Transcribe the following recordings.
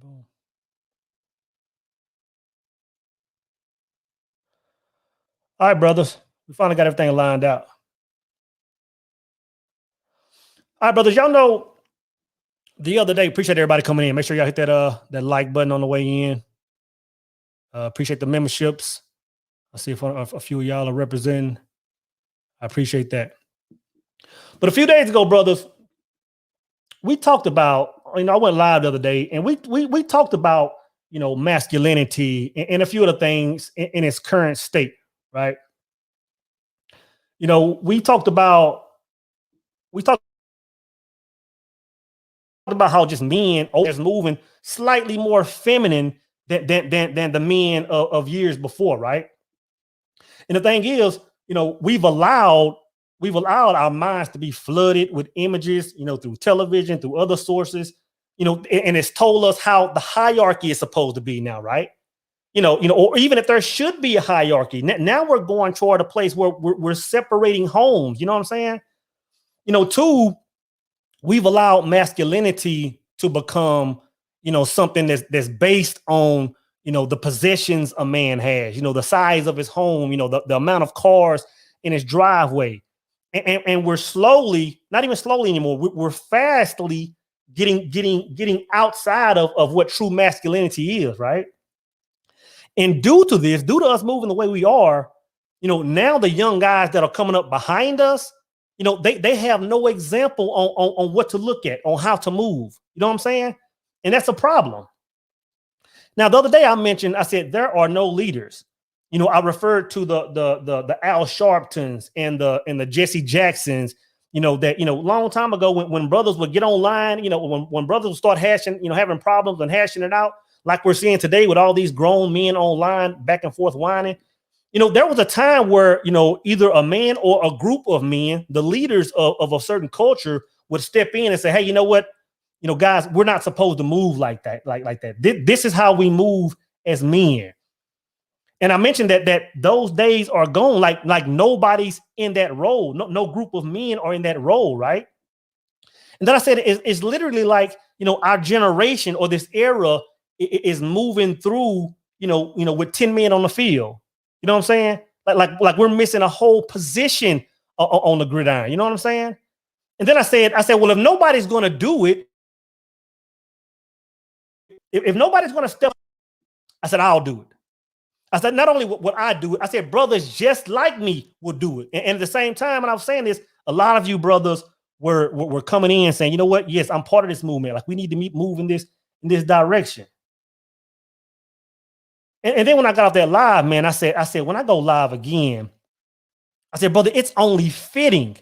Boom. All right, brothers. We finally got everything lined out. All right, brothers. Y'all know the other day, appreciate everybody coming in. Make sure y'all hit that like button on the way in. Appreciate the memberships. I see if a few of y'all are representing. I appreciate that. But a few days ago, brothers, we talked about, I went live the other day and we talked about, masculinity and a few of the things in its current state, right? We talked about how just men is moving slightly more feminine than the men of years before, right? And the thing is, we've allowed our minds to be flooded with images, through television, through other sources, and it's told us how the hierarchy is supposed to be now, right? Or even if there should be a hierarchy. Now we're going toward a place where we're separating homes. You know what I'm saying? Two, we've allowed masculinity to become, something that's based on, the possessions a man has, the size of his home, the amount of cars in his driveway. And we're slowly, not even slowly anymore, we're fastly getting outside of what true masculinity is, right? And due to us moving the way we are, now the young guys that are coming up behind us, they have no example on what to look at, on how to move. You know what I'm saying? And that's a problem. Now, the other day I said there are no leaders. I referred to the Al Sharptons and the Jesse Jacksons, that long time ago when brothers would get online, when brothers would start hashing, having problems and hashing it out, like we're seeing today with all these grown men online back and forth whining. There was a time where, either a man or a group of men, the leaders of a certain culture, would step in and say, hey, you know what? Guys, we're not supposed to move like that, like that. This is how we move as men. And I mentioned that those days are gone, like nobody's in that role. No group of men are in that role, right? And then I said it's literally like, our generation or this era is moving through, with 10 men on the field. You know what I'm saying? Like we're missing a whole position on the gridiron. You know what I'm saying? And then I said, well, if nobody's going to do it, if nobody's going to step, I said, I'll do it. I said, not only would I do it, I said, brothers just like me will do it. And at the same time, and I was saying this, a lot of you brothers were coming in saying, you know what? Yes, I'm part of this movement. Like we need to move in this direction. And then when I got off that live, man, I said, when I go live again, I said, brother, it's only fitting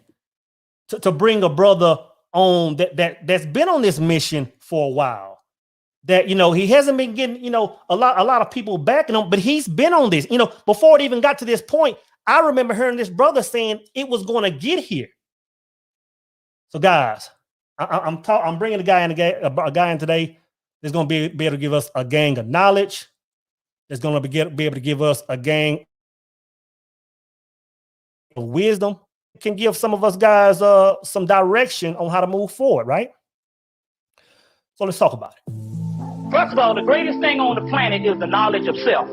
to bring a brother on that's been on this mission for a while. That, he hasn't been getting, a lot of people backing him, but he's been on this, before it even got to this point. I remember hearing this brother saying it was going to get here. So guys, I'm bringing a guy in today that's going to be able to give us a gang of knowledge. That's going to be able to give us a gang of wisdom. It can give some of us guys some direction on how to move forward, right? So let's talk about it. First of all, the greatest thing on the planet is the knowledge of self,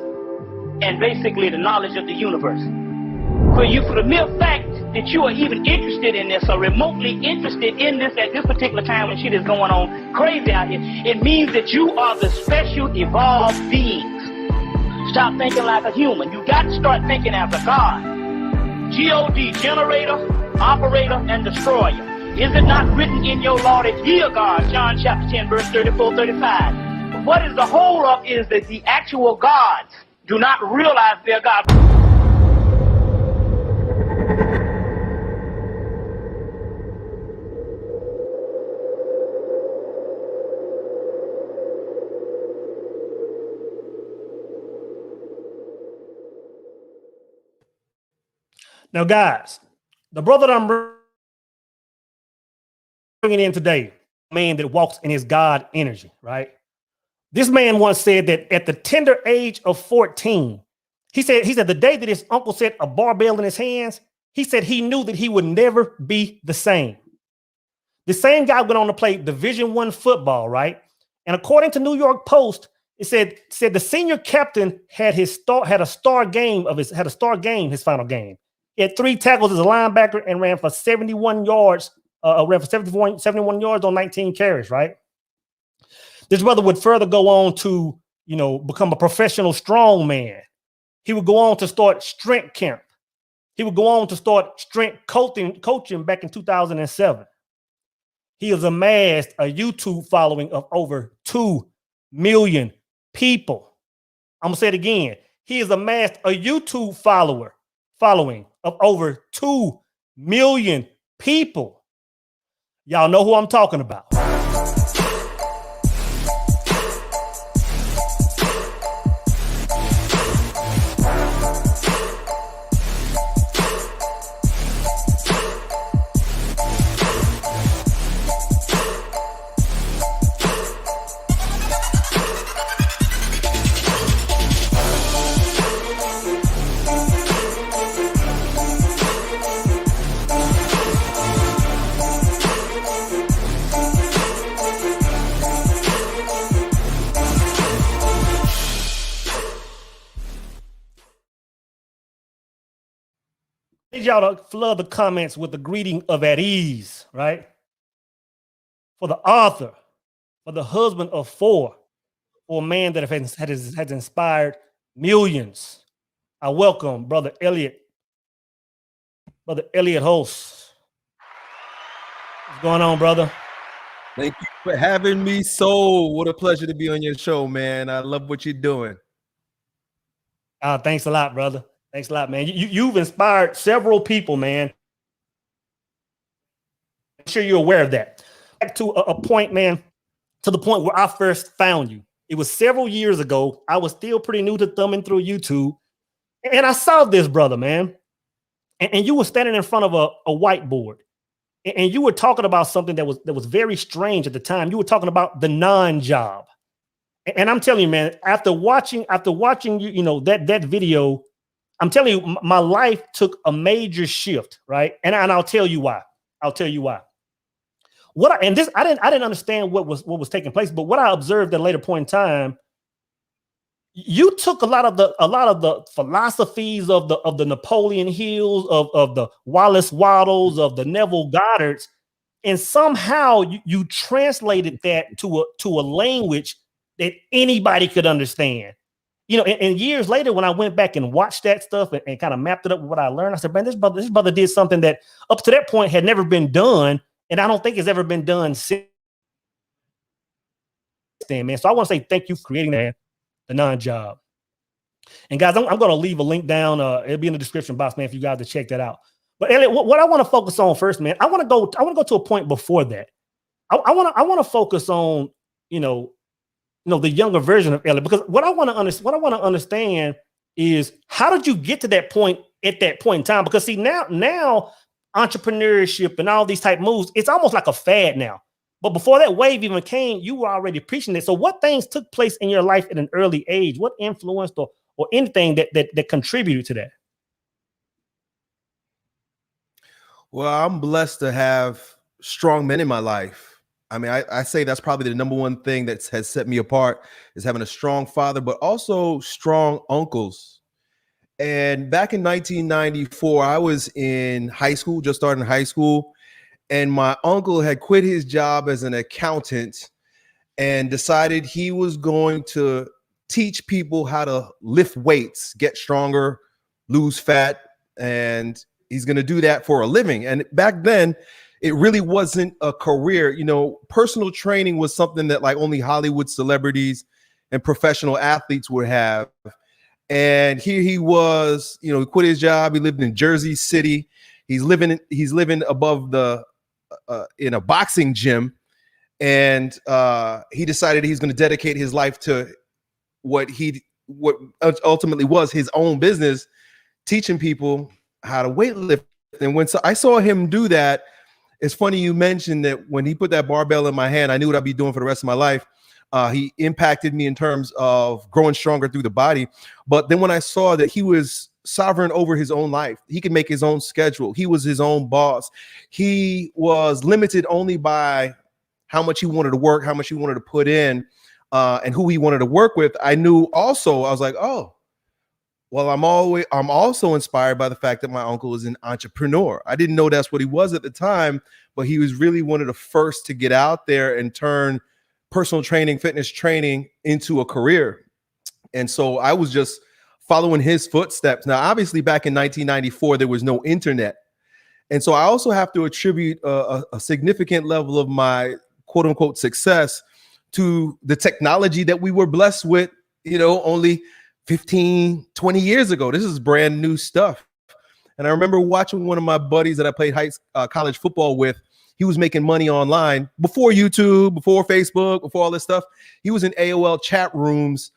and basically the knowledge of the universe. For the mere fact that you are even interested in this or remotely interested in this at this particular time when shit is going on crazy out here, it means that you are the special evolved beings. Stop thinking like a human. You got to start thinking as a God. G-O-D, generator, operator, and destroyer. Is it not written in your law that ye are God? John chapter 10, verse 34, 35. What is the hold up is that the actual gods do not realize they're God. Now, guys, the brother that I'm bringing in today, man that walks in his God energy, right? This man once said that at the tender age of 14, he said the day that his uncle set a barbell in his hands, he said he knew that he would never be the same. The same guy went on to play Division I football, right? And according to New York Post, it said the senior captain had a star game his final game. He had 3 tackles as a linebacker and ran for 71 yards. Ran for 71 yards on 19 carries. Right. This brother would further go on to become a professional strongman. He would go on to start strength camp. He would go on to start strength coaching back in 2007. He has amassed a YouTube following of over 2 million people. I'm going to say it again. He has amassed a YouTube following of over 2 million people. Y'all know who I'm talking about. I need y'all to flood the comments with the greeting of at ease, right? For the author, for the husband of 4, for a man that has inspired millions. I welcome Brother Elliott Hulse. What's going on, brother? Thank you for having me, Soul. What a pleasure to be on your show, man. I love what you're doing. Thanks a lot, brother. Thanks a lot, man. You've inspired several people, man. I'm sure you're aware of that. Back to a point, man, to the point where I first found you. It was several years ago. I was still pretty new to thumbing through YouTube. And I saw this brother, man. And you were standing in front of a whiteboard. And you were talking about something that was very strange at the time. You were talking about the non-job. And I'm telling you, man, after watching you, that video, I'm telling you, my life took a major shift, right? And I'll tell you why. I didn't understand what was taking place, but what I observed at a later point in time, you took a lot of the philosophies of the Napoleon Hills, of the Wallace Waddles, of the Neville Goddards, and somehow you translated that to a language that anybody could understand. And years later, when I went back and watched that stuff and kind of mapped it up with what I learned, I said, man, this brother did something that up to that point had never been done. And I don't think it's ever been done since then, man. So I want to say thank you for creating that, the non-job. And guys, I'm going to leave a link down. It'll be in the description box, man, for you guys to check that out. But Elliott, what I want to focus on first, man, I want to go to a point before that. I want to focus on, the younger version of Elliott, because what I want to understand is, how did you get to that point at that point in time? Because see, now entrepreneurship and all these type moves, it's almost like a fad now. But before that wave even came, you were already preaching it. So what things took place in your life at an early age? What influenced or anything that contributed to that? Well, I'm blessed to have strong men in my life. I mean, I say that's probably the number one thing that has set me apart, is having a strong father, but also strong uncles. And back in 1994, I was in high school, just starting high school, and my uncle had quit his job as an accountant and decided he was going to teach people how to lift weights, get stronger, lose fat, and he's going to do that for a living. And back then, it really wasn't a career. Personal training was something that like only Hollywood celebrities and professional athletes would have. And here he was, he quit his job. He lived in Jersey City. He's living above in a boxing gym. And he decided he's going to dedicate his life to what ultimately was his own business, teaching people how to weightlift. And when I saw him do that, it's funny you mentioned that when he put that barbell in my hand, I knew what I'd be doing for the rest of my life. He impacted me in terms of growing stronger through the body. But then when I saw that he was sovereign over his own life, he could make his own schedule. He was his own boss. He was limited only by how much he wanted to work, how much he wanted to put in, and who he wanted to work with, I knew also, I was like, oh, well, I'm also inspired by the fact that my uncle is an entrepreneur. I didn't know that's what he was at the time, but he was really one of the first to get out there and turn personal training, fitness training into a career. And so I was just following his footsteps. Now, obviously, back in 1994, there was no internet. And so I also have to attribute a significant level of my quote unquote success to the technology that we were blessed with, only 15, 20 years ago. This is brand new stuff. And I remember watching one of my buddies that I played college football with. He was making money online before YouTube, before Facebook, before all this stuff. He was in AOL chat rooms,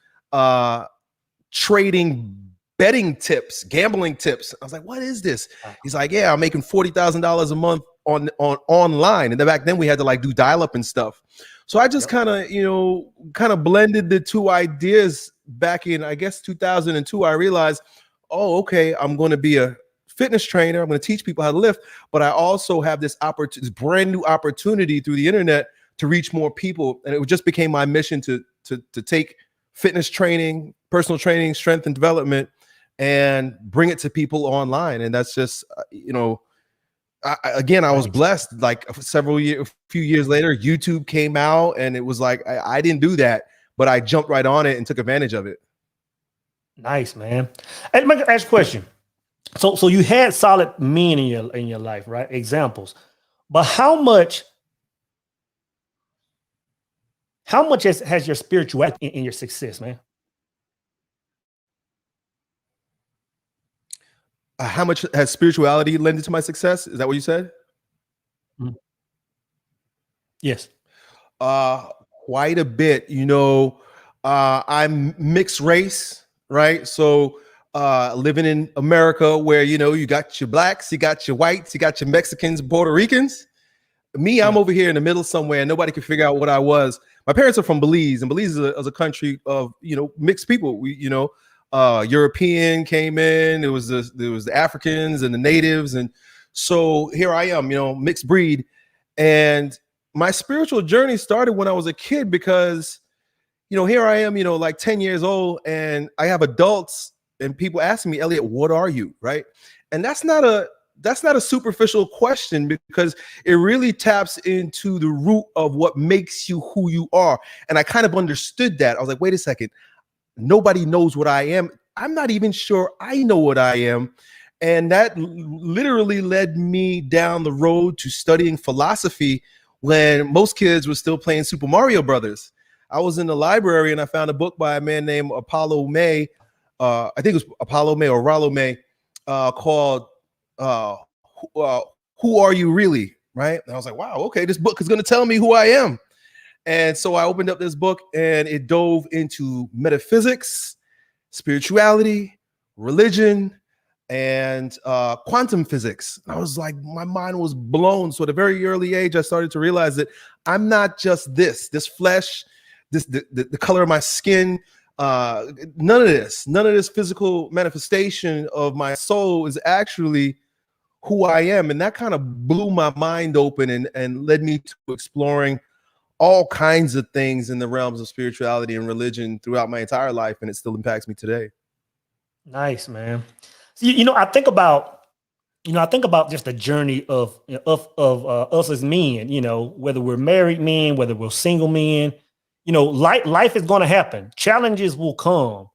trading betting tips, gambling tips. I was like, what is this? He's like, yeah, I'm making $40,000 a month on online. And then back then we had to like do dial-up and stuff. So I just kind of blended the two ideas back in, I guess, 2002. I realized, oh, okay, I'm going to be a fitness trainer. I'm going to teach people how to lift, but I also have this brand new opportunity through the internet to reach more people. And it just became my mission to take fitness training, personal training, strength and development, and bring it to people online. And that's just, I was blessed. Like a few years later, YouTube came out, and it was like, I didn't do that, but I jumped right on it and took advantage of it. Nice, man. And let me ask a question. So you had solid men in your life, right? Examples, but how much has your spirituality in your success, man? How much has spirituality lended to my success? Is that what you said? Mm-hmm. Yes. Quite a bit. I'm mixed race, right? So living in America where, you got your blacks, you got your whites, you got your Mexicans, Puerto Ricans. Me, I'm over here in the middle somewhere, and nobody could figure out what I was. My parents are from Belize, and Belize is a country of, mixed people. European came in, there was the Africans and the natives. And so here I am, mixed breed. And my spiritual journey started when I was a kid because, here I am, like 10 years old, and I have adults and people asking me, Elliott, what are you? Right. And that's not a superficial question, because it really taps into the root of what makes you who you are. And I kind of understood that. I was like, wait a second. Nobody knows what I am. I'm not even sure I know what I am. And that literally led me down the road to studying philosophy when most kids were still playing Super Mario Brothers. I was in the library and I found a book by a man named Apollo May. I think it was Apollo May or Rollo May, called Who Are You Really? Right? And I was like, wow, okay, this book is going to tell me who I am. And so I opened up this book and it dove into metaphysics, spirituality, religion, and quantum physics. And I was like, my mind was blown. So at a very early age, I started to realize that I'm not just this flesh, the color of my skin, none of this physical manifestation of my soul is actually who I am. And that kind of blew my mind open and led me to exploring all kinds of things in the realms of spirituality and religion throughout my entire life, and it still impacts me today. Nice, man. So, I think about just the journey of us as men. Whether we're married men, whether we're single men, life is going to happen. Challenges will come.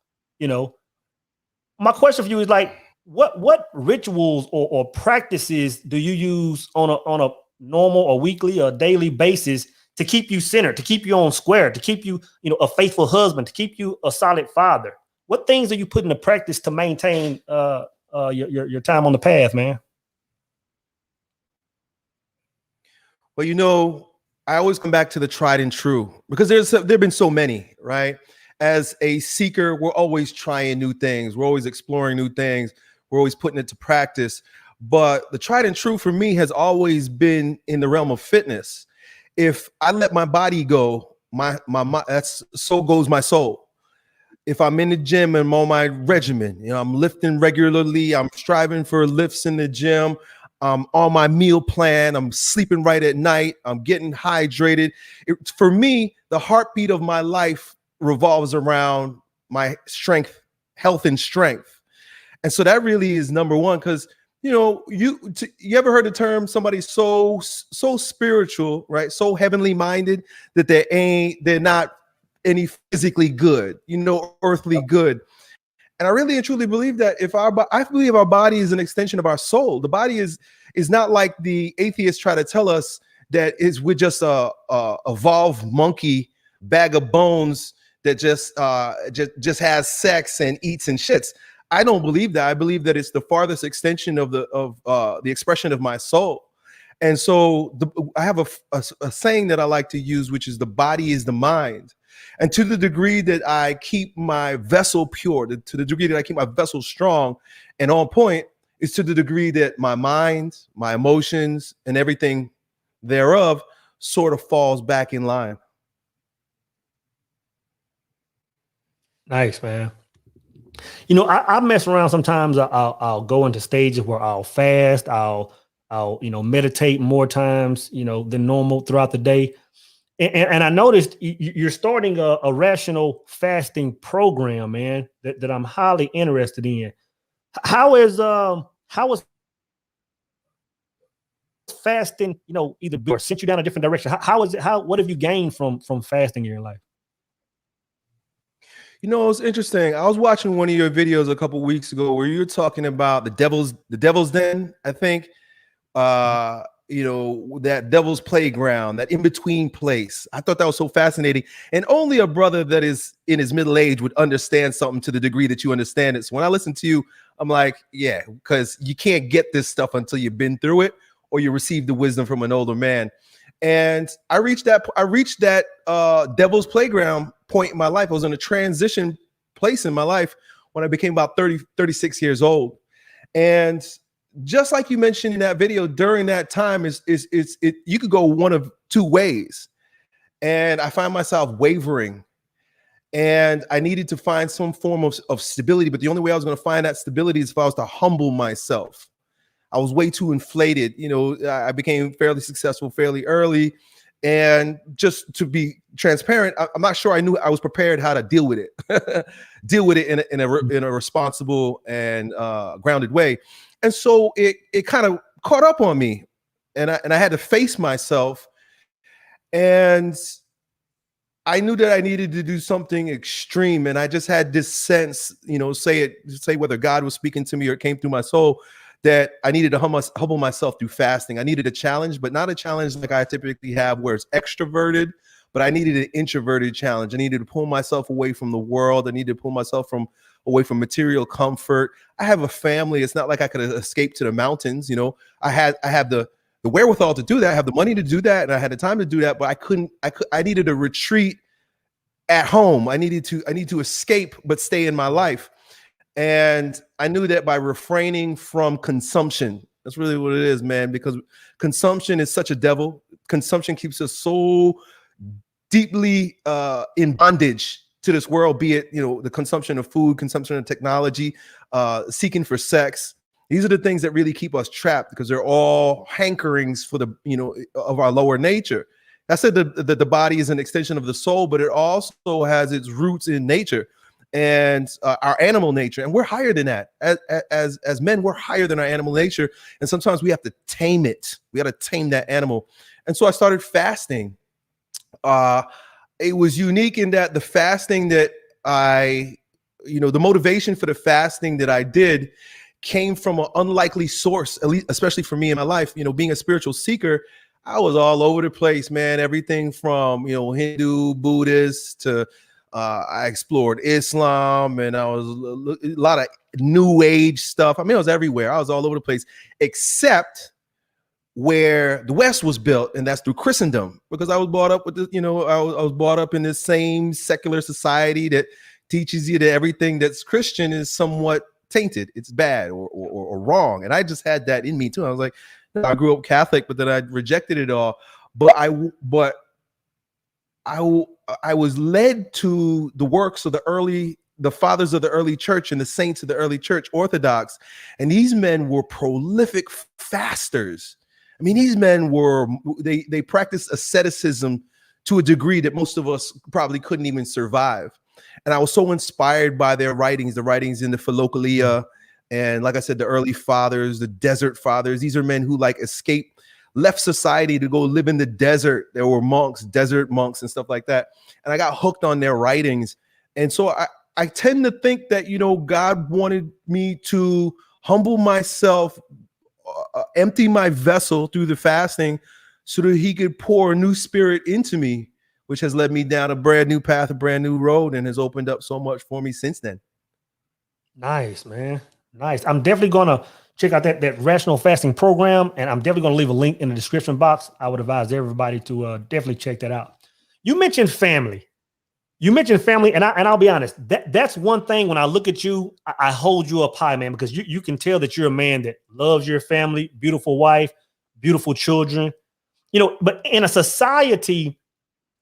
My question for you is like, what rituals or practices do you use on a normal or weekly or daily basis to keep you centered, to keep you on square, to keep you, a faithful husband, to keep you a solid father? What things are you putting into practice to maintain your time on the path, man? Well, I always come back to the tried and true, because there've been so many, right? As a seeker, we're always trying new things. We're always exploring new things. We're always putting it to practice. But the tried and true for me has always been in the realm of fitness. If I let my body go, so goes my soul. If I'm in the gym and I'm on my regimen, I'm lifting regularly, I'm striving for lifts in the gym, I'm on my meal plan. I'm sleeping right at night. I'm getting hydrated. For me, the heartbeat of my life revolves around my strength, health and strength. And so that really is number one, because you ever heard the term somebody's so spiritual, right? So heavenly minded that they're not any physically good, earthly good. And I really and truly believe that I believe our body is an extension of our soul. The body is not like the atheists try to tell us that we're just a evolved monkey bag of bones that just has sex and eats and shits. I don't believe that. I believe that it's the farthest extension of the expression of my soul. And so I have a saying that I like to use, which is the body is the mind. And to the degree that I keep my vessel pure, to the degree that I keep my vessel strong and on point, is to the degree that my mind, my emotions, and everything thereof sort of falls back in line. Nice, man. I mess around sometimes. I'll go into stages where I'll fast. I'll meditate more times, than normal throughout the day. And I noticed you're starting a rational fasting program, man, that I'm highly interested in. How is fasting, either sent you down a different direction? What have you gained from fasting in your life? It's interesting. I was watching one of your videos a couple weeks ago where you were talking about the devil's den, I think. That devil's playground, that in-between place. I thought that was so fascinating. And only a brother that is in his middle age would understand something to the degree that you understand it. So when I listen to you, I'm like, yeah, because you can't get this stuff until you've been through it or you receive the wisdom from an older man. And I reached that devil's playground point in my life. I was in a transition place in my life when I became about 36 years old. And just like you mentioned in that video, during that time you could go one of two ways. And I find myself wavering. And I needed to find some form of stability. But the only way I was going to find that stability is if I was to humble myself. I was way too inflated. I became fairly successful fairly early. And just to be transparent, I'm not sure I was prepared how to deal with it, in a responsible and grounded way. And so it kind of caught up on me, and I had to face myself. And I knew that I needed to do something extreme. And I just had this sense, say whether God was speaking to me or it came through my soul, that I needed to humble myself through fasting. I needed a challenge, but not a challenge like I typically have where it's extroverted, but I needed an introverted challenge. I needed to pull myself away from the world. I needed to pull myself away from material comfort. I have a family. It's not like I could escape to the mountains. I have the wherewithal to do that. I have the money to do that. And I had the time to do that, but I needed a retreat at home. I need to escape, but stay in my life. And I knew that by refraining from consumption. That's really what it is, man, because consumption is such a devil. Consumption keeps us so deeply in bondage to this world, be it, the consumption of food, consumption of technology, seeking for sex. These are the things that really keep us trapped because they're all hankerings for of our lower nature. I said the body is an extension of the soul, but it also has its roots in nature and our animal nature. And we're higher than that. As men, we're higher than our animal nature. And sometimes we have to tame it. We got to tame that animal. And so I started fasting. It was unique in that the fasting that the motivation for the fasting that I did came from an unlikely source, at least, especially for me in my life. Being a spiritual seeker, I was all over the place, man. Everything from, Hindu, Buddhist to I explored Islam, and I was a lot of new age stuff. I mean, I was everywhere. I was all over the place, except where the West was built, and that's through Christendom, because I was brought up with I was brought up in this same secular society that teaches you that everything that's Christian is somewhat tainted, it's bad or wrong. And I just had that in me too. I was like, I grew up Catholic, but then I rejected it all. But I was led to the works of the early the fathers of the early church and the saints of the early church, Orthodox, and these men were prolific fasters. I mean, these men were, they practiced asceticism to a degree that most of us probably couldn't even survive. And I was so inspired by their writings, the writings in the Philokalia, and like I said, the early fathers, the desert fathers. These are men who like escaped, left society to go live in the desert. There were monks, desert monks and stuff like that. And I got hooked on their writings. And so I tend to think that, you know, God wanted me to humble myself, empty my vessel through the fasting so that he could pour a new spirit into me, which has led me down a brand new path, a brand new road, and has opened up so much for me since then. Nice, man. Nice. I'm definitely going to check out that rational fasting program, and I'm definitely going to leave a link in the description box. I would advise everybody to definitely check that out. You mentioned family. And I'll be honest, that's one thing when I look at you, I hold you up high, man, because you can tell that you're a man that loves your family, beautiful wife, beautiful children, you know, but in a society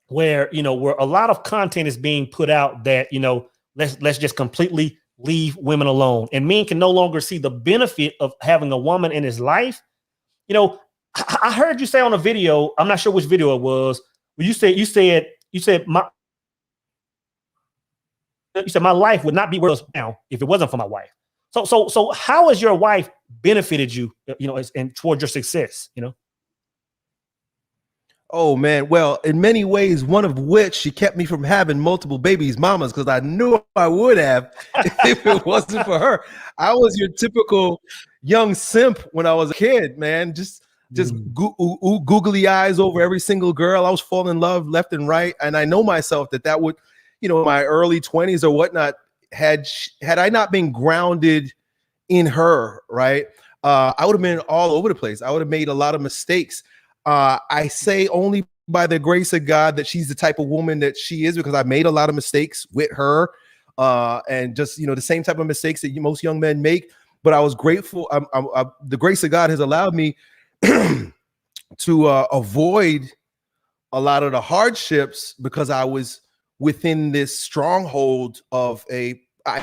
where, you know, where a lot of content is being put out that, you know, let's just completely leave women alone, and men can no longer see the benefit of having a woman in his life. You know, I heard you say on a video, I'm not sure which video it was, but you said my life would not be where it is now if it wasn't for my wife. So how has your wife benefited you, you know, and towards your success, you know? Oh man, well, in many ways, one of which she kept me from having multiple babies mamas, because I knew I would have if it wasn't for her. I was your typical young simp when I was a kid, man. Just googly eyes over every single girl. I was falling in love left and right, and I know myself that would, you know, my early 20s or whatnot, had I not been grounded in her, right, I would have been all over the place. I would have made a lot of mistakes. I say only by the grace of God that she's the type of woman that she is, because I made a lot of mistakes with her, and just, you know, the same type of mistakes that most young men make. But I was grateful. The grace of God has allowed me to avoid a lot of the hardships, because I was within this stronghold of I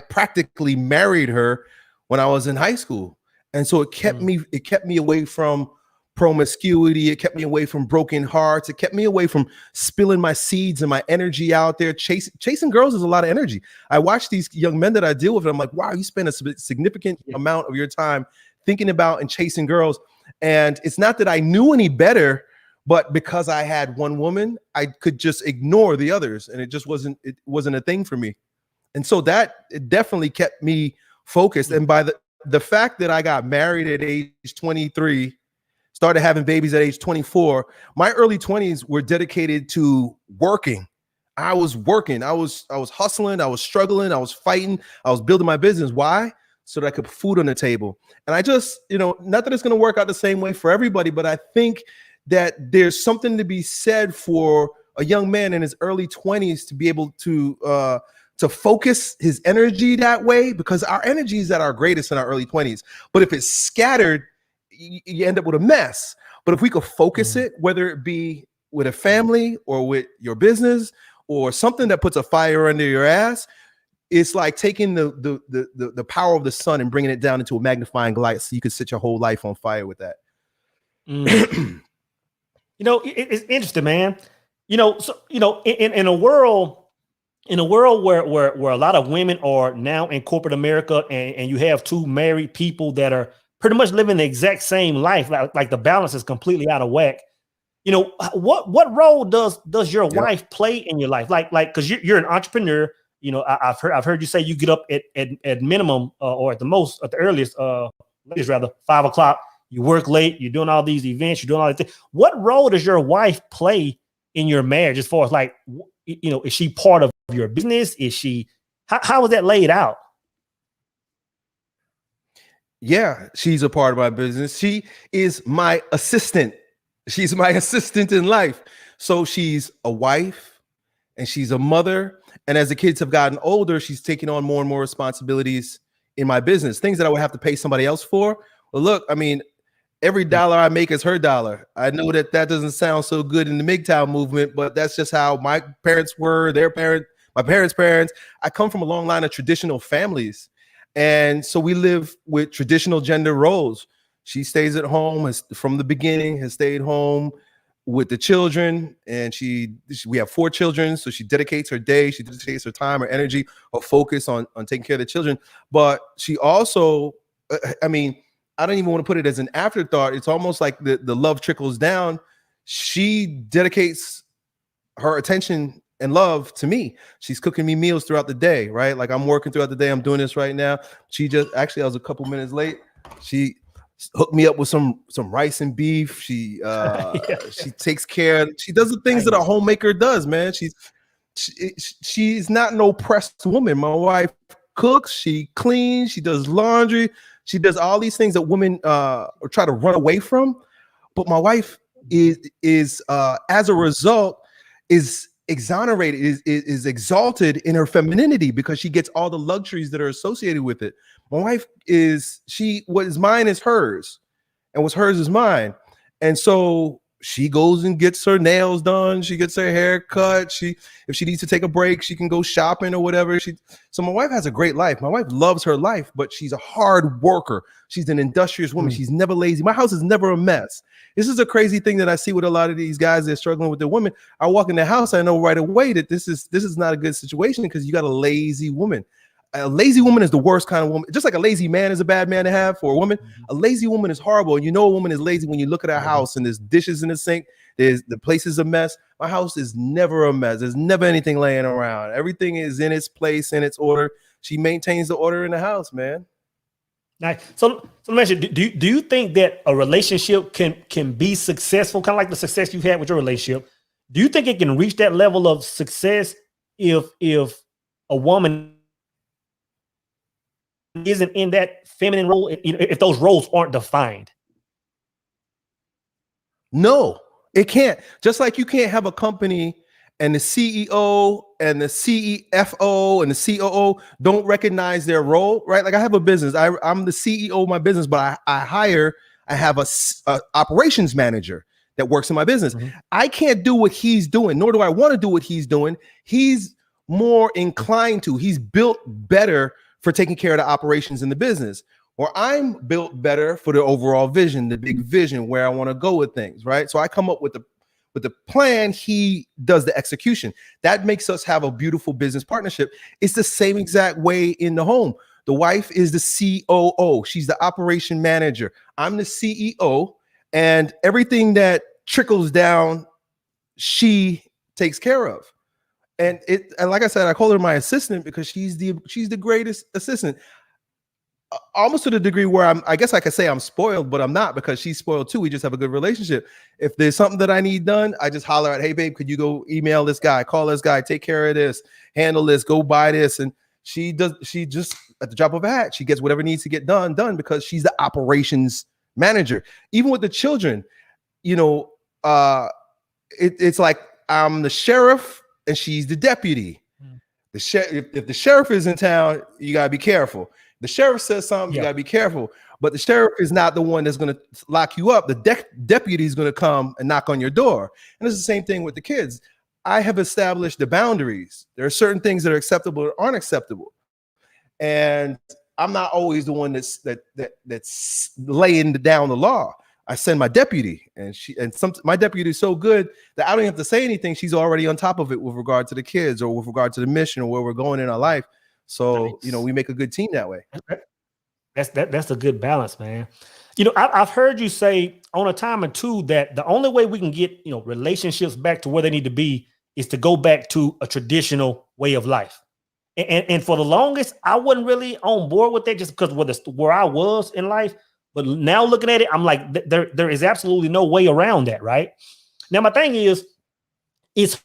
practically married her when I was in high school. And so it kept me away from promiscuity. It kept me away from broken hearts. It kept me away from spilling my seeds and my energy out there. Chasing girls is a lot of energy. I watch these young men that I deal with, and I'm like, wow, you spend a significant amount of your time thinking about and chasing girls. And it's not that I knew any better, but because I had one woman, I could just ignore the others, and it wasn't a thing for me. And so it definitely kept me focused. And by the fact that I got married at age 23, started having babies at age 24, my early 20s were dedicated to working. I was working. I was hustling. I was struggling. I was fighting. I was building my business. Why? So that I could put food on the table. And I just, you know, not that it's going to work out the same way for everybody, but I think that there's something to be said for a young man in his early 20s to be able to focus his energy that way, because our energy is at our greatest in our early 20s. But if it's scattered, you end up with a mess. But if we could focus it, whether it be with a family or with your business or something that puts a fire under your ass, it's like taking the power of the sun and bringing it down into a magnifying glass, so you could set your whole life on fire with that. You know, it's interesting, man. You know, so, you know, in a world where a lot of women are now in corporate America, and you have two married people that are pretty much living the exact same life, like the balance is completely out of whack. You know, what role does your wife play in your life? Like, because you're an entrepreneur. You know, I've heard you say you get up at minimum or at the most, at the earliest, latest rather, 5 o'clock. You work late. You're doing all these events. You're doing all these things. What role does your wife play in your marriage, as far as, like, you know, is she part of your business? Is she? How is that laid out? Yeah, she's a part of my business. She is my assistant. She's my assistant in life. So she's a wife and she's a mother. And as the kids have gotten older, she's taking on more and more responsibilities in my business, things that I would have to pay somebody else for. Well, look, I mean, every dollar I make is her dollar. I know that doesn't sound so good in the MGTOW movement, but that's just how my parents were. my parents' parents. I come from a long line of traditional families. And so we live with traditional gender roles. She stays at home from the beginning, has stayed home with the children. And we have 4 children. So she dedicates her day, she dedicates her time, her energy, her focus on taking care of the children. But she also, I mean, I don't even want to put it as an afterthought. It's almost like the love trickles down. She dedicates her attention and love to me. She's cooking me meals throughout the day, right? Like I'm working throughout the day. I'm doing this right now. She just, actually, I was a couple minutes late. She hooked me up with some rice and beef. She she takes care. She does the things that a homemaker does, man. She's not no pressed woman. My wife cooks, she cleans, she does laundry, she does all these things that women try to run away from. But my wife is as a result is exonerated, is exalted in her femininity because she gets all the luxuries that are associated with it. My wife what is mine is hers, and what's hers is mine. And so she goes and gets her nails done, she gets her hair cut, if she needs to take a break, she can go shopping or whatever. So my wife has a great life. My wife loves her life, but she's a hard worker. She's an industrious woman. She's never lazy. My house is never a mess. This is a crazy thing that I see with a lot of these guys that are struggling with their women. I walk in the house, I know right away that this is not a good situation because you got a lazy woman. A lazy woman is the worst kind of woman. Just like a lazy man is a bad man to have for a woman, a lazy woman is horrible. And you know a woman is lazy when you look at her house and there's dishes in the sink, the place is a mess. My house is never a mess. There's never anything laying around. Everything is in its place, in its order. She maintains the order in the house, man. Nice. So let me ask you, do you think that a relationship can be successful, kind of like the success you've had with your relationship? Do you think it can reach that level of success if a woman isn't in that feminine role, if those roles aren't defined? No, it can't. Just like you can't have a company and the CEO and the CFO and the COO don't recognize their role, right? Like I have a business. I'm the CEO of my business, but I have a operations manager that works in my business. I can't do what he's doing, nor do I want to do what he's doing. He's more inclined to. He's built better for taking care of the operations in the business, or I'm built better for the overall vision, the big vision where I want to go with things, right? So I come up with the plan, he does the execution. That makes us have a beautiful business partnership. It's the same exact way in the home. The wife is the COO. She's the operation manager. I'm the CEO, and everything that trickles down, she takes care of. And like I said, I call her my assistant because she's the greatest assistant. Almost to the degree where I guess I could say I'm spoiled, but I'm not, because she's spoiled too. We just have a good relationship. If there's something that I need done, I just holler at, hey babe, could you go email this guy, call this guy, take care of this, handle this, go buy this. And she just at the drop of a hat, she gets whatever needs to get done because she's the operations manager. Even with the children, it's like I'm the sheriff and she's the deputy. If the sheriff is in town, you gotta be careful. The sheriff says something, you gotta be careful. But the sheriff is not the one that's gonna lock you up. The deputy is gonna come and knock on your door. And it's the same thing with the kids. I have established the boundaries. There are certain things that are acceptable or aren't acceptable, and I'm not always the one that's laying down the law. I send my deputy, and my deputy is so good that I don't have to say anything. She's already on top of it with regard to the kids or with regard to the mission or where we're going in our life. So, we make a good team that way. That's a good balance, man. I've heard you say on a time or two that the only way we can get, relationships back to where they need to be is to go back to a traditional way of life. And for the longest, I wasn't really on board with that just because where I was in life. But now looking at it, I'm like, there is absolutely no way around that, right? Now, my thing is, it's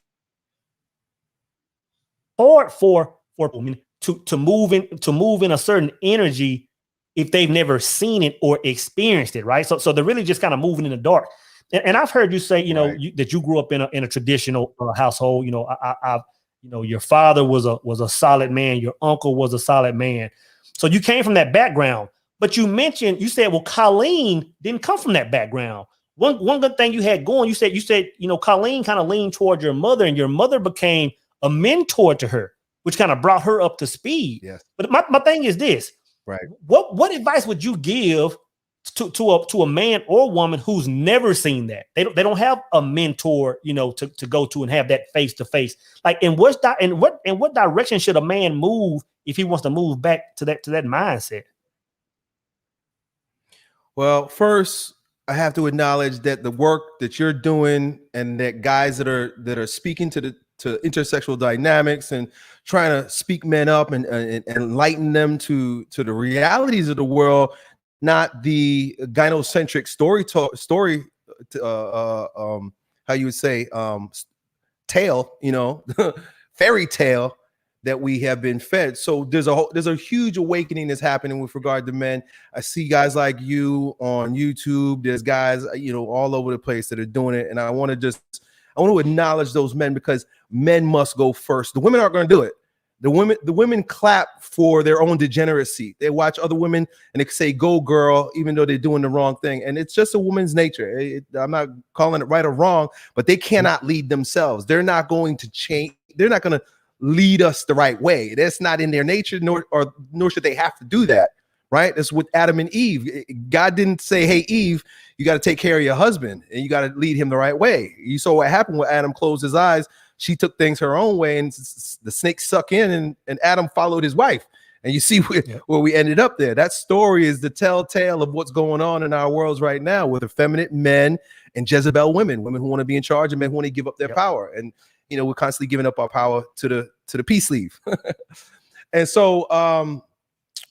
hard for women to move in a certain energy if they've never seen it or experienced it, right? So they're really just kind of moving in the dark. And I've heard you say, that you grew up in a traditional household. Your father was a solid man, your uncle was a solid man, so you came from that background. But you said, well, Colleen didn't come from that background. One good thing you had going, you said, Colleen kind of leaned toward your mother, and your mother became a mentor to her. which kind of brought her up to speed. Yes. But my thing is this, right? What advice would you give to a man or woman who's never seen that? They don't have a mentor, to go to and have that face to face. Like, in what direction should a man move if he wants to move back to that mindset? Well, first, I have to acknowledge that the work that you're doing, and that guys that are speaking to intersexual dynamics and trying to speak men up and enlighten them to the realities of the world, not the gynocentric how you would say, tale, fairy tale that we have been fed. So there's a huge awakening that's happening with regard to men. I see guys like you on YouTube. There's guys, all over the place that are doing it. And I want to acknowledge those men, because men must go first. The women aren't going to do it. The women clap for their own degeneracy. They watch other women and they say, "Go girl," even though they're doing the wrong thing. And it's just a woman's nature. I'm not calling it right or wrong, but they cannot lead themselves. They're not going to change. They're not going to lead us the right way. That's not in their nature, nor should they have to do that. Right? That's with Adam and Eve. God didn't say, "Hey, Eve, you got to take care of your husband and you got to lead him the right way." You saw what happened when Adam closed his eyes. She took things her own way, and the snake sucked in, and Adam followed his wife. And you see where we ended up there. That story is the telltale of what's going on in our worlds right now, with effeminate men and Jezebel women who want to be in charge, and men who want to give up their power. And we're constantly giving up our power to the peace leave. And so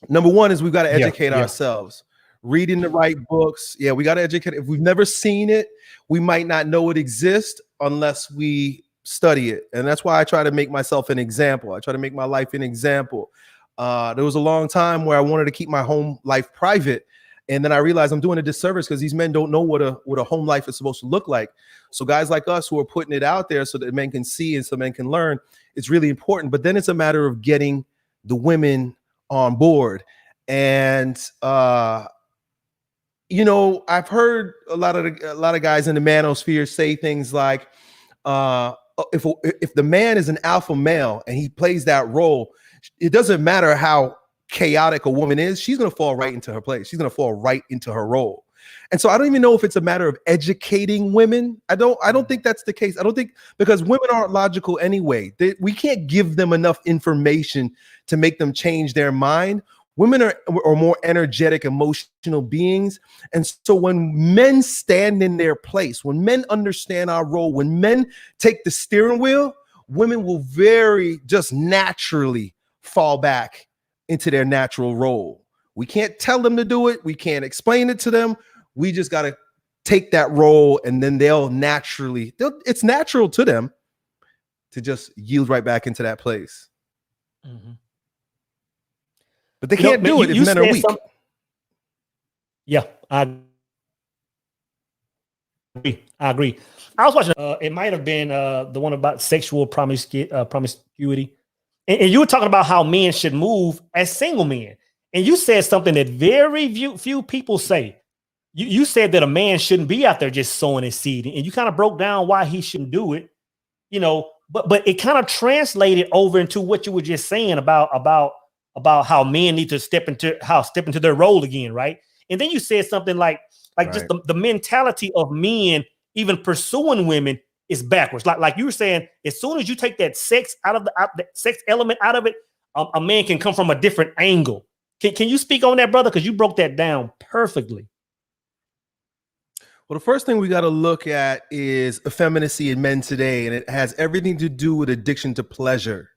number one is we've got to educate ourselves. Reading the right books. Yeah, we got to educate. If we've never seen it, we might not know it exists unless we study it. And that's why I try to make myself an example. I try to make my life an example. There was a long time where I wanted to keep my home life private. And then I realized I'm doing a disservice, because these men don't know what a home life is supposed to look like. So guys like us who are putting it out there so that men can see and so men can learn, it's really important. But then it's a matter of getting the women on board. And I've heard a lot of guys in the manosphere say things like, if the man is an alpha male and he plays that role, it doesn't matter how chaotic a woman is, she's going to fall right into her place. She's going to fall right into her role. And so I don't even know if it's a matter of educating women. I don't think that's the case. I don't think, because women aren't logical anyway. We can't give them enough information to make them change their mind. Women are more energetic, emotional beings. And so when men stand in their place, when men understand our role, when men take the steering wheel, women will very just naturally fall back into their natural role. We can't tell them to do it. We can't explain it to them. We just got to take that role, and then it's natural to them to just yield right back into that place. Mm-hmm. But they can't do it if men are weak. Yeah, I agree. I was watching, it might have been the one about sexual promiscuity. And you were talking about how men should move as single men. And you said something that very few people say. You said that a man shouldn't be out there just sowing his seed. And you kind of broke down why he shouldn't do it, but it kind of translated over into what you were just saying about how men need to step into their role again, right? And then you said something like right. Just the mentality of men even pursuing women is backwards. Like you were saying, as soon as you take that sex out of the sex element out of it, a man can come from a different angle. Can you speak on that, brother? Because you broke that down perfectly. Well, the first thing we got to look at is effeminacy in men today, and it has everything to do with addiction to pleasure.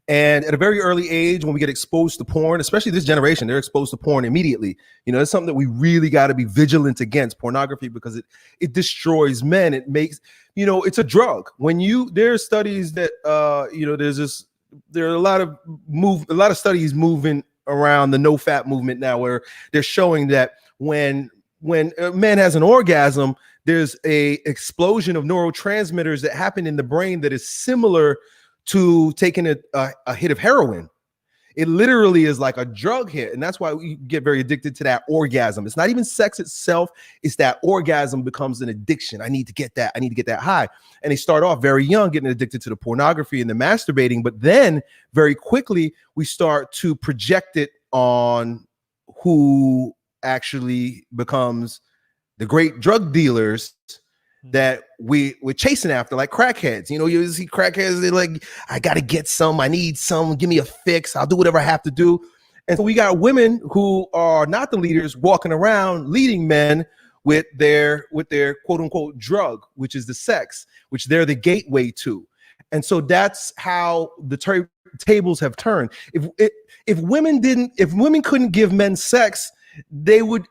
And at a very early age, when we get exposed to porn, especially this generation, they're exposed to porn immediately. It's something that we really got to be vigilant against, pornography, because it destroys men. It makes, it's a drug. There are studies that, there are a lot of studies moving around the no fat movement now, where they're showing that when a man has an orgasm, there's a explosion of neurotransmitters that happen in the brain that is similar to taking a hit of heroin. It literally is like a drug hit. And that's why we get very addicted to that orgasm. It's not even sex itself. It's that orgasm becomes an addiction. I need to get that. I need to get that high. And they start off very young, getting addicted to the pornography and the masturbating. But then very quickly, we start to project it on who actually becomes the great drug dealers that we're chasing after, like crackheads. You know, you see crackheads, they're like, I gotta get some, I need some, give me a fix, I'll do whatever I have to do. And so we got women who are not the leaders walking around leading men with their quote unquote drug, which is the sex, which they're the gateway to. And so that's how the tables have turned. If women couldn't give men sex, they would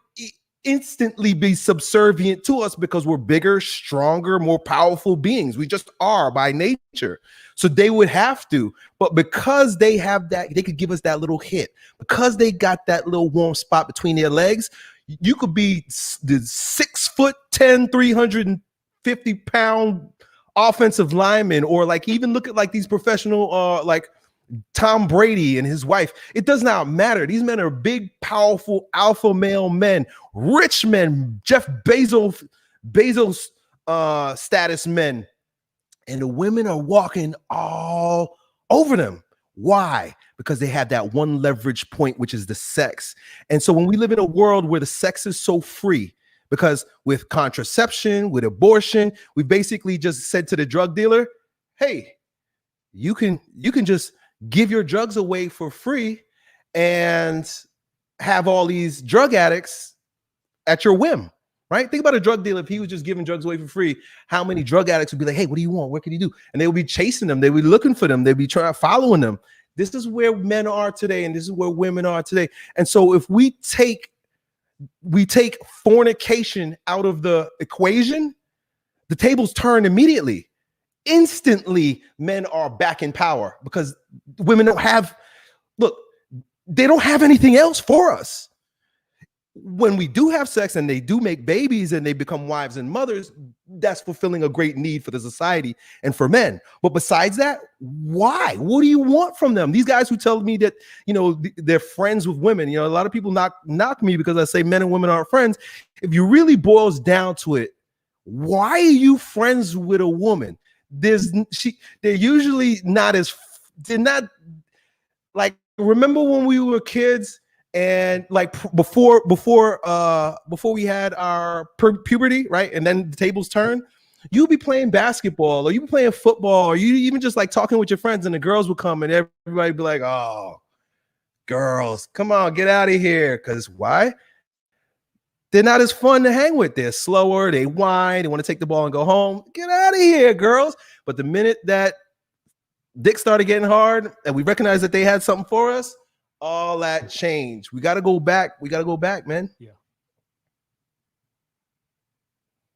instantly be subservient to us because we're bigger, stronger, more powerful beings. We just are by nature. So they would have to, but because they have that, they could give us that little hit. Because they got that little warm spot between their legs, you could be the 6'10", 350-pound offensive lineman, or like even look at like these professional like Tom Brady and his wife. It does not matter. These men are big, powerful, alpha male men, rich men, Jeff Bezos status men. And the women are walking all over them. Why? Because they have that one leverage point, which is the sex. And so when we live in a world where the sex is so free, because with contraception, with abortion, we basically just said to the drug dealer, hey, you can just give your drugs away for free and have all these drug addicts at your whim, right? Think about a drug dealer. If he was just giving drugs away for free, how many drug addicts would be like, hey, what do you want? What can you do? And they would be chasing them. They would be looking for them. They'd be following them. This is where men are today, and this is where women are today. And so if we take fornication out of the equation, the tables turn immediately. Instantly, men are back in power because women they don't have anything else for us. When we do have sex and they do make babies and they become wives and mothers, that's fulfilling a great need for the society and for men. But besides that, why? What do you want from them? These guys who tell me that, you know, they're friends with women, you know, a lot of people knock me because I say men and women aren't friends. If you really boils down to it, why are you friends with a woman? They're usually they're not like, remember when we were kids and like before we had our puberty, right? And then the tables turn, you'd be playing basketball or you'd be playing football, or you even just like talking with your friends, and the girls would come and everybody be like, oh, girls, come on, get out of here. Because why? They're not as fun to hang with. They're slower. They whine. They want to take the ball and go home. Get out of here, girls. But the minute that dick started getting hard and we recognized that they had something for us, all that changed. We got to go back. We got to go back, man.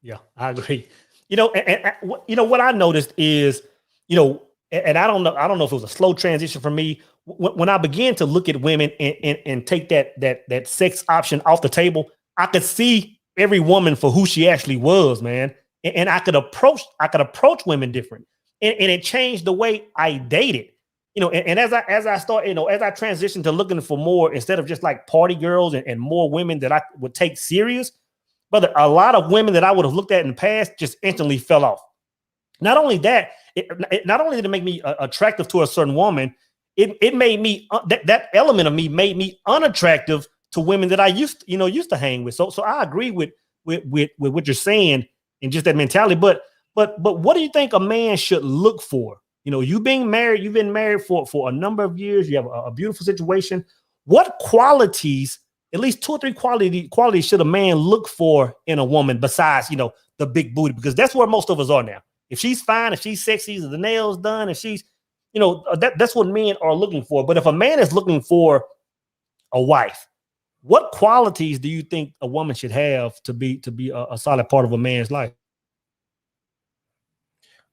Yeah, I agree. You know, and you know what I noticed is, you know, and I don't know if it was a slow transition for me when I began to look at women and take that sex option off the table. I could see every woman for who she actually was, man. And I could approach women different. And it changed the way I dated, you know, and as I start, you know, as I transitioned to looking for more, instead of just like party girls and more women that I would take serious, but a lot of women that I would have looked at in the past just instantly fell off. Not only that, not only did it make me attractive to a certain woman, it made me, that element of me made me unattractive to women that I used to hang with. So I agree with what you're saying and just that mentality. But what do you think a man should look for? You know, you've been married for a number of years. You have a beautiful situation. What qualities, at least 2 or 3 qualities should a man look for in a woman besides, you know, the big booty? Because that's where most of us are now. If she's fine, if she's sexy, if the nails done, if she's, you know, that's what men are looking for. But if a man is looking for a wife, what qualities do you think a woman should have to be a solid part of a man's life?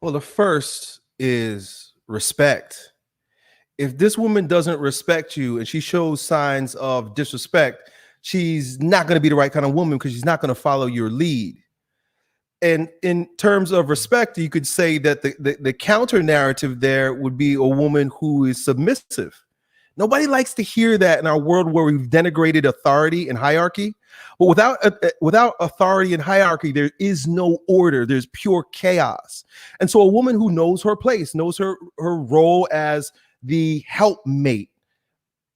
Well, the first is respect. If this woman doesn't respect you and she shows signs of disrespect, she's not going to be the right kind of woman because she's not going to follow your lead. And in terms of respect, you could say that the counter narrative there would be a woman who is submissive. Nobody likes to hear that in our world where we've denigrated authority and hierarchy. But without authority and hierarchy, there is no order. There's pure chaos. And so a woman who knows her place, knows her role as the helpmate,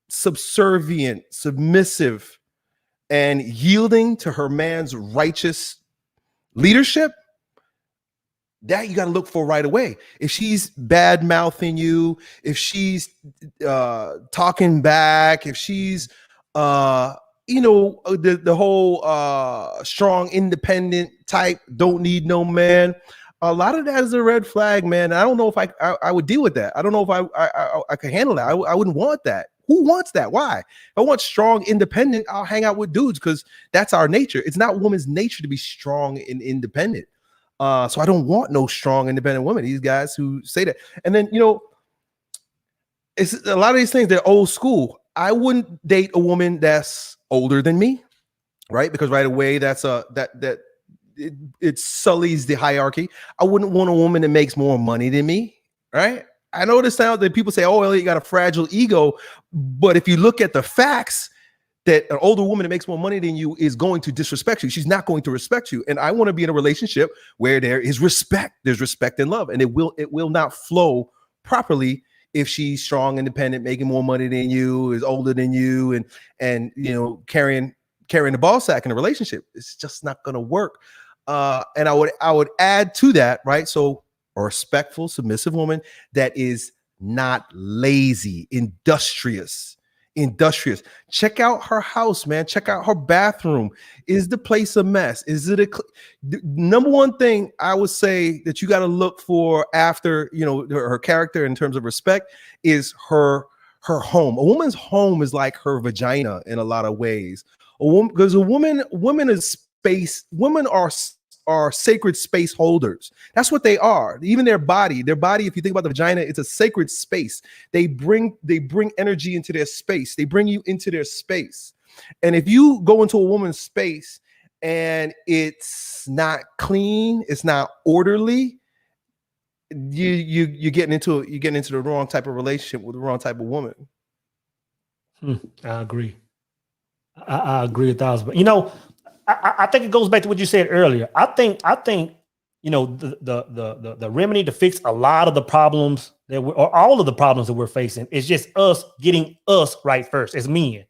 subservient, submissive, and yielding to her man's righteous leadership, that you got to look for right away. If she's bad mouthing you, if she's talking back, if she's the whole strong, independent type, don't need no man, a lot of that is a red flag, man. I don't know if I would deal with that. I don't know if I could handle that. I wouldn't want that. Who wants that? Why? If I want strong, independent, I'll hang out with dudes because that's our nature. It's not woman's nature to be strong and independent. So I don't want no strong, independent women. These guys who say that. And then, it's a lot of these things, they're old school. I wouldn't date a woman that's older than me, right? Because right away, it sullies the hierarchy. I wouldn't want a woman that makes more money than me, right? I know this sounds that people say, oh, Elliott, you got a fragile ego. But if you look at the facts, that an older woman that makes more money than you is going to disrespect you. She's not going to respect you. And I want to be in a relationship where there is respect. There's respect and love. And it will not flow properly if she's strong, independent, making more money than you, is older than you, and carrying the ball sack in a relationship. It's just not going to work. And I would add to that, right? So a respectful, submissive woman that is not lazy, industrious. Check out her house, man. Check out her bathroom. Is the place a mess? Is it the number one thing I would say that you got to look for after, her character in terms of respect is her home. A woman's home is like her vagina in a lot of ways. Because women is space. Women are sacred space holders. That's what they are. Even their body, if you think about the vagina, it's a sacred space. They bring energy into their space. They bring you into their space. And if you go into a woman's space and it's not clean, it's not orderly, you're getting into the wrong type of relationship with the wrong type of woman. I agree. I agree 1,000%. I think it goes back to what you said earlier. I think the remedy to fix a lot of the problems or all of the problems that we're facing is just us getting us right first as men.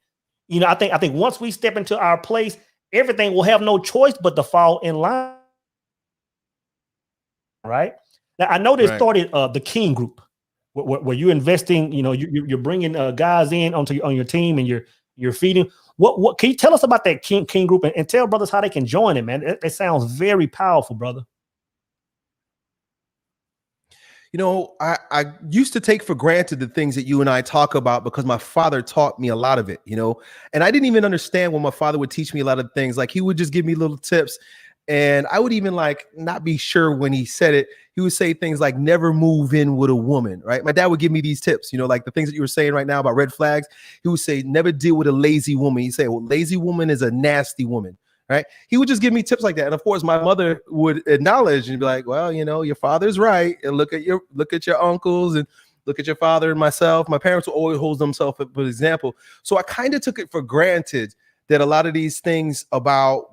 I think once we step into our place, everything will have no choice but to fall in line. Right now, I know they started the King Group, where you're investing. You're bringing guys in on your team, and you're feeding. What can you tell us about that King Group and tell brothers how they can join it, man? It sounds very powerful, brother. I used to take for granted the things that you and I talk about because my father taught me a lot of it, and I didn't even understand when my father would teach me a lot of things. Like he would just give me little tips, and I would even not be sure when he said it. He would say things like never move in with a woman, right? My dad would give me these tips, like the things that you were saying right now about red flags. He would say, never deal with a lazy woman. He'd say, well, lazy woman is a nasty woman, right? He would just give me tips like that. And of course, my mother would acknowledge and be like, well, your father's right. And look at your uncles and look at your father and myself. My parents will always hold themselves up for example. So I kind of took it for granted that a lot of these things about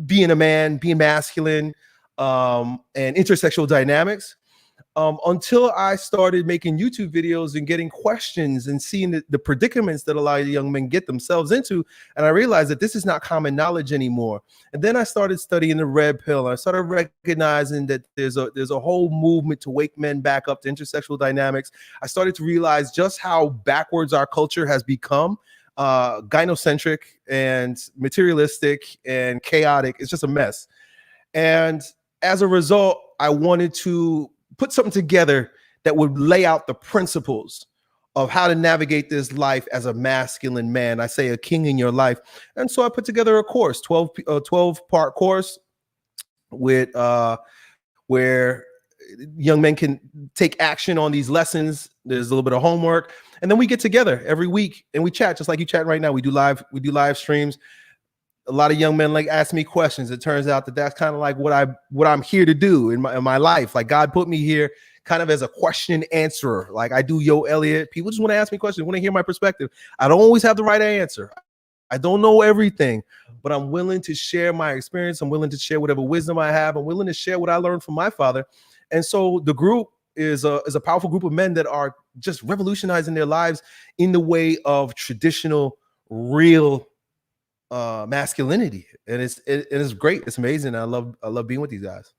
being a man, being masculine, and intersexual dynamics, until I started making YouTube videos and getting questions and seeing the predicaments that a lot of young men get themselves into. And I realized that this is not common knowledge anymore. And then I started studying the red pill. And I started recognizing that there's a whole movement to wake men back up to intersexual dynamics. I started to realize just how backwards our culture has become. Gynocentric and materialistic and chaotic. It's just a mess. And as a result, I wanted to put something together that would lay out the principles of how to navigate this life as a masculine man. I say a king in your life. And so I put together a course, 12-part course with where young men can take action on these lessons. There's a little bit of homework. And then we get together every week and we chat just like you chat right now. We do live streams. A lot of young men ask me questions. It turns out that that's kind of like what I'm here to do in my life. Like God put me here kind of as a question answerer. Like I do Yo Elliott. People just want to ask me questions, want to hear my perspective. I don't always have the right answer. I don't know everything, but I'm willing to share my experience. I'm willing to share whatever wisdom I have. I'm willing to share what I learned from my father. And so the group is a powerful group of men that are just revolutionizing their lives in the way of traditional, real masculinity. And it's great. It's amazing. I love being with these guys.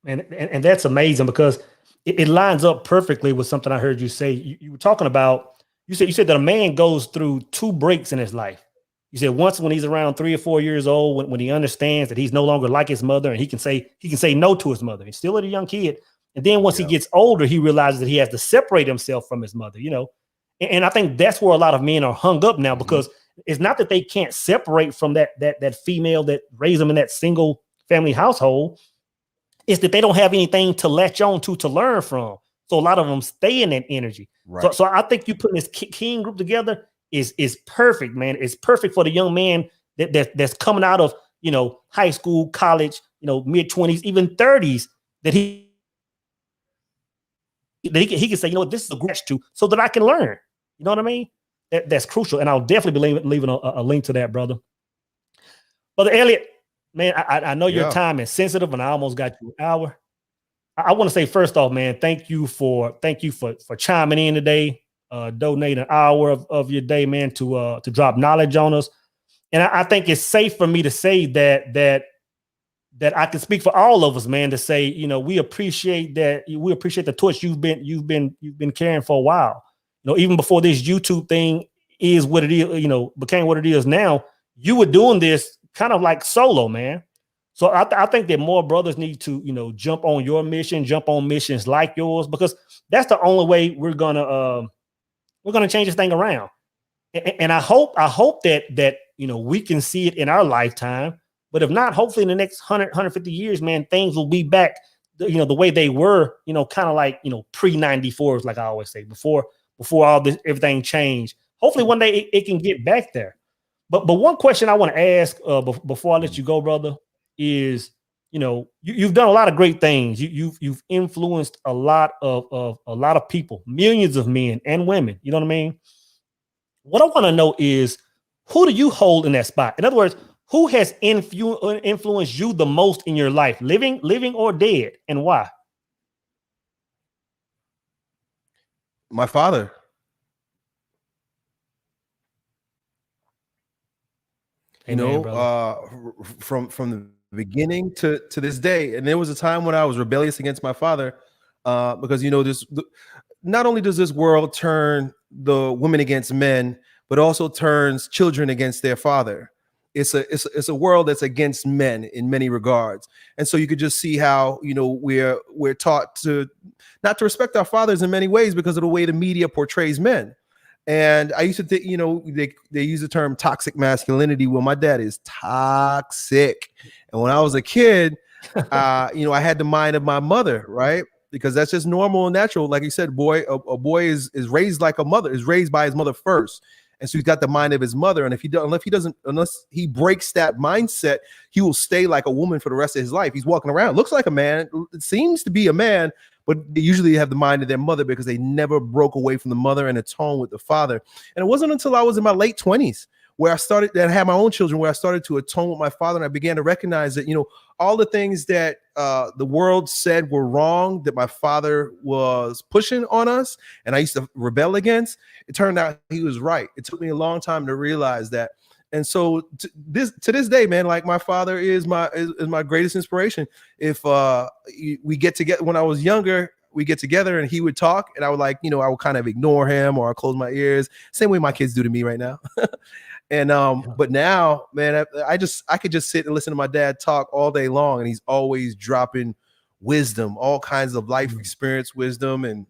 And that's amazing because it lines up perfectly with something I heard you say. You were talking about, you said that a man goes through 2 breaks in his life. You said once when he's around 3 or 4 years old, when he understands that he's no longer like his mother and he can say no to his mother. He's still a young kid. And then once he gets older, he realizes that he has to separate himself from his mother, you know. And I think that's where a lot of men are hung up now, because it's not that they can't separate from that female that raised them in that single family household. It's that they don't have anything to latch on to learn from. So a lot of them stay in that energy. Right. So I think you putting this king group together is perfect, man. It's perfect for the young man that's coming out of, you know, high school, college, you know, mid-20s, even 30s, that he can say, you know what, this is a great to, so that I can learn. You know what I mean? That's crucial. And I'll definitely be leaving a link to that, brother. Brother Elliott, man, I know your time is sensitive, and I almost got you an hour. I want to say, first off, man, thank you for chiming in today, donating an hour of your day, man, to drop knowledge on us. And I think it's safe for me to say that I can speak for all of us, man, to say, you know, we appreciate that. We appreciate the torch you've been carrying for a while. You know, even before this YouTube thing is what it is, you know, became what it is now, you were doing this kind of like solo, man. So I think that more brothers need to, you know, jump on your mission, jump on missions like yours, because that's the only way we're gonna change this thing around. And I hope that you know, we can see it in our lifetime. But if not, hopefully in the next 150 years, man, things will be back, you know, the way they were, you know, kind of like, you know, pre-94s, like I always say, before all this, everything changed. Hopefully one day it can get back there. But one question I want to ask before I let you go, brother, is, you know, you've done a lot of great things. You've influenced a lot of people, millions of men and women. You know what I mean? What I want to know is, who do you hold in that spot? In other words, who has influenced you the most in your life, living or dead, and why? My father. Amen, from the beginning to this day. And there was a time when I was rebellious against my father, because, you know, not only does this world turn the women against men, but also turns children against their father. It's a world that's against men in many regards. And so you could just see how, you know, we're taught to not to respect our fathers in many ways because of the way the media portrays men. And I used to think, you know, they use the term toxic masculinity. Well, my dad is toxic. And when I was a kid, you know, I had the mind of my mother, right? Because that's just normal and natural. Like you said, a boy is raised like a mother, is raised by his mother first. And so he's got the mind of his mother. And unless he breaks that mindset, he will stay like a woman for the rest of his life. He's walking around, looks like a man, it seems to be a man, but they usually have the mind of their mother because they never broke away from the mother and atone with the father. And it wasn't until I was in my late 20s where I had my own children, where I started to atone with my father. And I began to recognize that, you know, all the things that the world said were wrong, that my father was pushing on us and I used to rebel against, it turned out he was right. It took me a long time to realize that. And so to this day, man, like my father is my greatest inspiration. If we get together, when I was younger, we get together and he would talk and I would, like, you know, I would kind of ignore him or I close my ears, same way my kids do to me right now. And but now, man, I could just sit and listen to my dad talk all day long, and he's always dropping wisdom, all kinds of life experience wisdom. And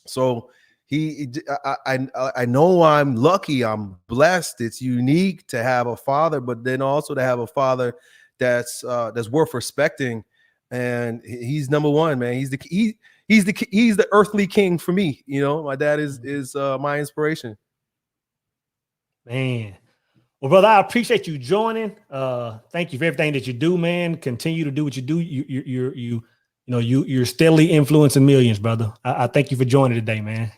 so I know I'm lucky, I'm blessed. It's unique to have a father, but then also to have a father that's worth respecting. And he's number one, man. He's the earthly king for me. You know, my dad is my inspiration. Man. Well, brother, I appreciate you joining. Thank you for everything that you do, man. Continue to do what you do. you're steadily influencing millions, brother. I thank you for joining today, man.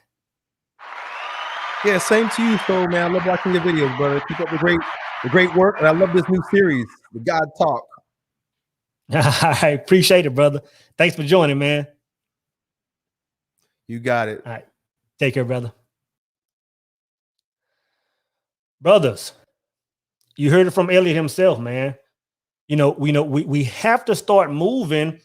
Yeah, same to you, so man. I love watching your videos, brother. Keep up the great work, and I love this new series, The God Talk. I appreciate it, brother. Thanks for joining, man. You got it. All right. Take care, brother. Brothers, you heard it from Elliott himself, man. We have to start moving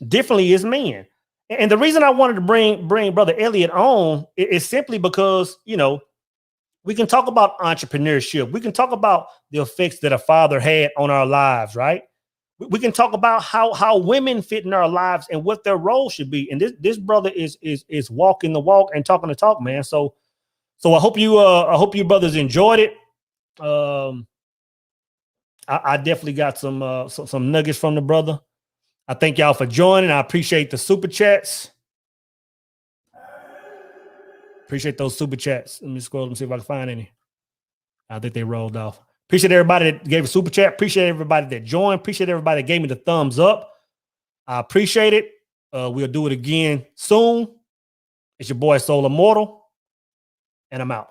differently as men. And the reason I wanted to bring Brother Elliott on is simply because, we can talk about entrepreneurship. We can talk about the effects that a father had on our lives, right? We can talk about how women fit in our lives and what their role should be. And this brother is walking the walk and talking the talk, man. So I hope you brothers enjoyed it. I definitely got some nuggets from the brother. I thank y'all for joining. I appreciate the super chats. Appreciate those super chats. Let me scroll and see if I can find any. I think they rolled off. Appreciate everybody that gave a super chat. Appreciate everybody that joined. Appreciate everybody that gave me the thumbs up. I appreciate it. We'll do it again soon. It's your boy Soul Immortal, and I'm out.